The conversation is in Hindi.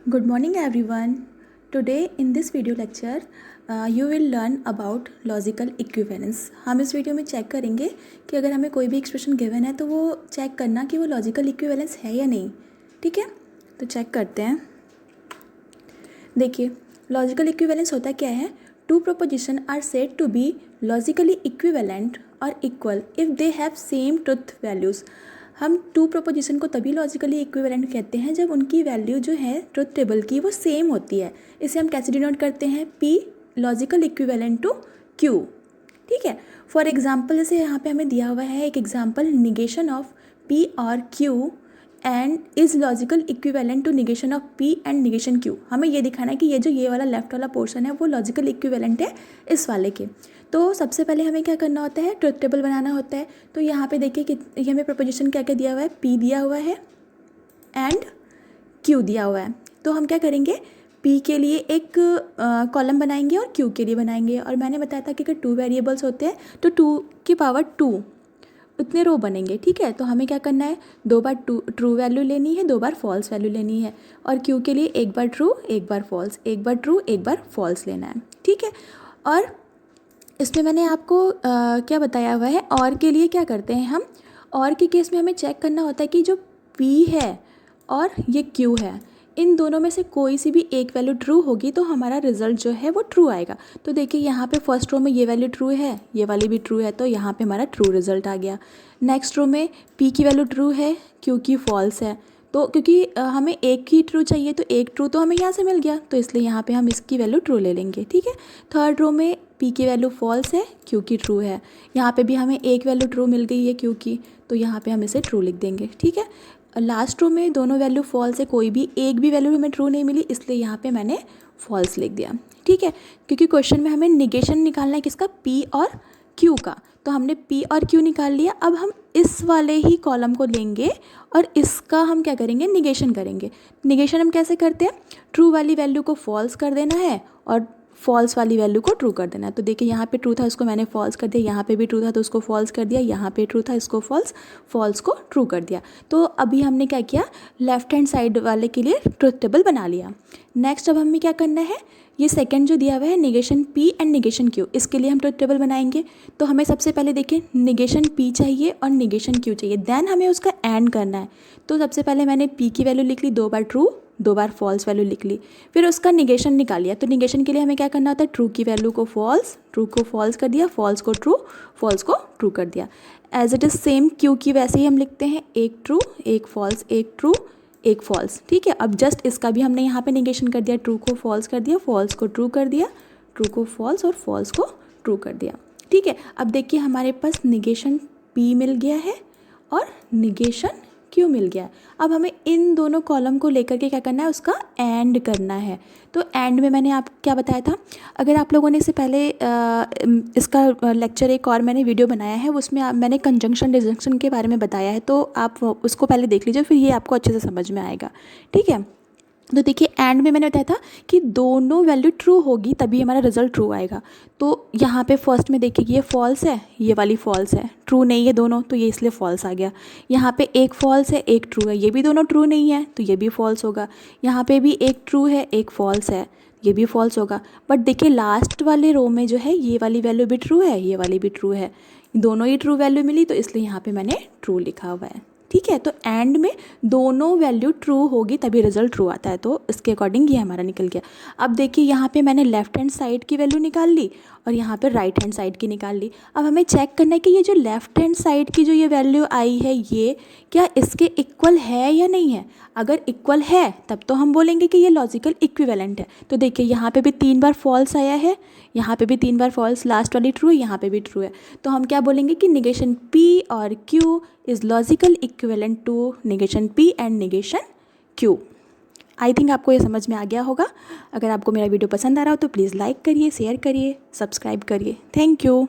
Good morning everyone. Today in this video lecture you will learn about logical equivalence. हम इस वीडियो में चेक करेंगे कि अगर हमें कोई भी एक्सप्रेशन गिवन है तो वो चेक करना कि वो लॉजिकल इक्विवेलेंस है या नहीं. ठीक है, तो चेक करते हैं. देखिए, लॉजिकल इक्विवेलेंस होता क्या है. Two proposition are said to be logically equivalent और equal if they have same truth values. हम टू प्रोपोजिशन को तभी लॉजिकली इक्विवेलेंट कहते हैं जब उनकी वैल्यू जो है ट्रुथ टेबल की वो सेम होती है. इसे हम कैसे डिनोट करते हैं, p logical equivalent to q. ठीक है, फॉर एग्जांपल जैसे यहाँ पे हमें दिया हुआ है एक एग्जांपल, निगेशन ऑफ पी और q and is logical equivalent to negation of p and negation q. हमें ये दिखाना है कि ये वाला लेफ्ट वाला पोर्शन है वो लॉजिकल इक्विवेलेंट है इस वाले के. तो सबसे पहले हमें क्या करना होता है, ट्रुथ टेबल बनाना होता है. तो यहाँ पे देखिए कि ये हमें प्रोपोजिशन क्या क्या दिया हुआ है, पी दिया हुआ है एंड क्यू दिया हुआ है. तो हम क्या करेंगे, पी के लिए एक कॉलम बनाएंगे और क्यू के लिए बनाएंगे. और मैंने बताया था कि अगर टू वेरिएबल्स होते हैं तो 2 उतने रो बनेंगे. ठीक है, तो हमें क्या करना है, 2 बार ट्रू वैल्यू लेनी है, 2 बार फॉल्स वैल्यू लेनी है. और क्यू के लिए एक बार ट्रू एक बार फॉल्स, एक बार ट्रू एक बार फॉल्स लेना है. ठीक है, और इसमें मैंने आपको क्या बताया हुआ है, और के लिए क्या करते हैं हम, और के केस में हमें चेक करना होता है कि जो पी है और ये क्यू है, इन दोनों में से कोई सी भी एक वैल्यू ट्रू होगी तो हमारा रिजल्ट जो है वो ट्रू आएगा. तो देखिए यहाँ पे फर्स्ट रो में ये वैल्यू ट्रू है, ये वाली भी ट्रू है, तो यहाँ पे हमारा ट्रू रिजल्ट आ गया. नेक्स्ट रो में पी की वैल्यू ट्रू है, क्यू की फॉल्स है. तो क्योंकि हमें एक ही ट्रू चाहिए तो एक ट्रू तो हमें यहाँ से मिल गया, तो इसलिए यहाँ पे हम इसकी वैल्यू ट्रू ले लेंगे. ठीक है, थर्ड रो में पी की वैल्यू फॉल्स है, क्यू की ट्रू है. यहाँ पे भी हमें एक वैल्यू ट्रू मिल गई है क्यू की, तो यहाँ पे हम इसे ट्रू लिख देंगे. ठीक है, लास्ट रो में दोनों वैल्यू फॉल्स है, कोई भी एक भी वैल्यू हमें ट्रू नहीं मिली, इसलिए यहाँ पे मैंने फॉल्स लिख दिया. ठीक है, क्योंकि क्वेश्चन में हमें निगेशन निकालना है किसका, पी और क्यू का. तो हमने पी और क्यू निकाल लिया. अब हम इस वाले ही कॉलम को लेंगे और इसका हम क्या करेंगे, निगेशन करेंगे. निगेशन हम कैसे करते हैं, ट्रू वाली वैल्यू को फॉल्स कर देना है और फॉल्स वाली वैल्यू को ट्रू कर देना है. तो देखिए यहाँ पे ट्रू था, इसको मैंने फॉल्स कर दिया, यहाँ पे भी ट्रू था तो उसको फॉल्स कर दिया, यहाँ पे ट्रू था इसको फॉल्स को ट्रू कर दिया. तो अभी हमने क्या किया, लेफ्ट हैंड साइड वाले के लिए ट्रुथ टेबल बना लिया. नेक्स्ट अब हमें क्या करना है, ये सेकंड जो दिया हुआ है negation P and negation Q, इसके लिए हम ट्रुथ टेबल बनाएंगे. तो हमें सबसे पहले देखिए निगेशन पी चाहिए और निगेशन क्यू चाहिए, देन हमें उसका एंड करना है. तो सबसे पहले मैंने पी की वैल्यू लिख ली, 2 बार ट्रू 2 बार फॉल्स वैल्यू लिख ली. फिर उसका निगेशन निकाल लिया. तो निगेशन के लिए हमें क्या करना होता है, ट्रू की वैल्यू को फॉल्स, ट्रू को फॉल्स कर दिया, फॉल्स को ट्रू, फॉल्स को ट्रू कर दिया. As it is same q की वैसे ही हम लिखते हैं, एक ट्रू एक फॉल्स, एक ट्रू एक फॉल्स. ठीक है, अब जस्ट इसका भी हमने यहाँ पे निगेशन कर दिया, ट्रू को फॉल्स कर दिया, फॉल्स को ट्रू कर दिया, ट्रू को फॉल्स और फॉल्स को ट्रू कर दिया. ठीक है, अब देखिए हमारे पास निगेशन पी मिल गया है और निगेशन क्यों मिल गया. अब हमें इन दोनों कॉलम को लेकर के क्या करना है, उसका एंड करना है. तो एंड में मैंने आप क्या बताया था, अगर आप लोगों ने इससे पहले इसका लेक्चर एक और मैंने वीडियो बनाया है, उसमें मैंने कंजंक्शन डिजंक्शन के बारे में बताया है, तो आप उसको पहले देख लीजिए, फिर ये आपको अच्छे से समझ में आएगा. ठीक है, तो देखिए एंड में मैंने बताया था कि दोनों वैल्यू ट्रू होगी तभी हमारा रिजल्ट ट्रू आएगा. तो यहाँ पे फर्स्ट में देखिए ये फॉल्स है, ये वाली फॉल्स है, ट्रू नहीं है दोनों, तो ये इसलिए फॉल्स आ गया. यहाँ पे एक फॉल्स है एक ट्रू है, ये भी दोनों ट्रू नहीं है तो ये भी फॉल्स होगा. यहाँ पे भी एक ट्रू है एक फॉल्स है, ये भी फॉल्स होगा. बट देखिए लास्ट वाले रो में जो है ये वाली वैल्यू भी ट्रू है, ये वाली भी ट्रू है, दोनों ही ट्रू वैल्यू मिली, तो इसलिए यहाँ पे मैंने ट्रू लिखा हुआ है. ठीक है, तो एंड में दोनों वैल्यू ट्रू होगी तभी रिजल्ट ट्रू आता है, तो इसके अकॉर्डिंग ये हमारा निकल गया. अब देखिए यहाँ पे मैंने लेफ्ट हैंड साइड की वैल्यू निकाल ली और यहाँ पे राइट हैंड साइड की निकाल ली. अब हमें चेक करना है कि ये जो लेफ्ट हैंड साइड की जो ये वैल्यू आई है, ये क्या इसके इक्वल है या नहीं है. अगर इक्वल है तब तो हम बोलेंगे कि ये लॉजिकल इक्विवेलेंट है. तो देखिए यहाँ पे भी 3 बार फॉल्स आया है, यहाँ पे भी 3 बार फॉल्स, लास्ट वाली ट्रू है, यहाँ पे भी ट्रू है. तो हम क्या बोलेंगे कि निगेशन पी और Q is logical equivalent to negation P and negation Q. I think आपको ये समझ में आ गया होगा. अगर आपको मेरा वीडियो पसंद आ रहा हो तो प्लीज़ लाइक करिए, शेयर करिए, सब्सक्राइब करिए. Thank you.